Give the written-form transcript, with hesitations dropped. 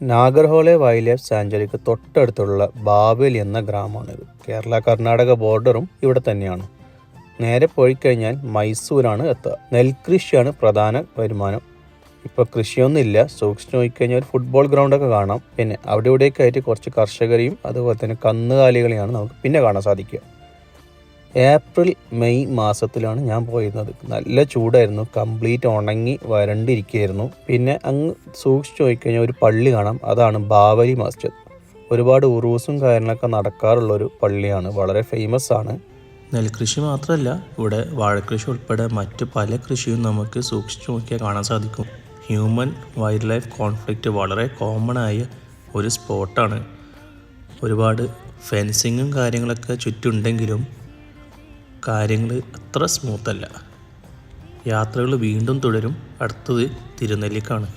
Nagarhole wild life സാഞ്ചുറിക്ക് തൊട്ടടുത്തുള്ള ബാബേലി എന്ന ഗ്രാമമാണിത്. കേരള കർണാടക ബോർഡറും ഇവിടെ തന്നെയാണ്. നേരെ പോയി കഴിഞ്ഞാൽ മൈസൂരാണ് എത്തുക. നെൽകൃഷിയാണ് പ്രധാന വരുമാനം. ഇപ്പോൾ കൃഷിയൊന്നുമില്ല. സൂക്ഷിച്ച് നോക്കിക്കഴിഞ്ഞാൽ ഒരു ഫുട്ബോൾ ഗ്രൗണ്ടൊക്കെ കാണാം. പിന്നെ അവിടെ ഇവിടെയൊക്കെ ആയിട്ട് കുറച്ച് കർഷകരെയും അതുപോലെ തന്നെ കന്നുകാലികളെയാണ് നമുക്ക് പിന്നെ കാണാൻ സാധിക്കുക. ഏപ്രിൽ മെയ് മാസത്തിലാണ് ഞാൻ പോയിരുന്നത്. നല്ല ചൂടായിരുന്നു, കംപ്ലീറ്റ് ഉണങ്ങി വരണ്ടിരിക്കുകയായിരുന്നു. പിന്നെ അങ്ങ് സൂക്ഷിച്ച് നോക്കിക്കഴിഞ്ഞാൽ ഒരു പള്ളി കാണാം, അതാണ് ബാബരി മസ്ജിദ്. ഒരുപാട് ഉറൂസും കാര്യങ്ങളൊക്കെ നടക്കാറുള്ളൊരു പള്ളിയാണ്, വളരെ ഫേമസ് ആണ്. നെൽകൃഷി മാത്രമല്ല, ഇവിടെ വാഴക്കൃഷി ഉൾപ്പെടെ മറ്റ് പല കൃഷിയും നമുക്ക് സൂക്ഷിച്ചു നോക്കിയാൽ കാണാൻ സാധിക്കും. ഹ്യൂമൻ വൈൽഡ് ലൈഫ് കോൺഫ്ലിക്റ്റ് വളരെ കോമൺ ആയ ഒരു സ്പോട്ടാണ്. ഒരുപാട് ഫെൻസിങ്ങും കാര്യങ്ങളൊക്കെ ചുറ്റുണ്ടെങ്കിലും കാര്യങ്ങൾ അത്ര സ്മൂത്തല്ല. യാത്രകൾ വീണ്ടും തുടരും. അടുത്തത് തിരുനെല്ലിക്കാണ്.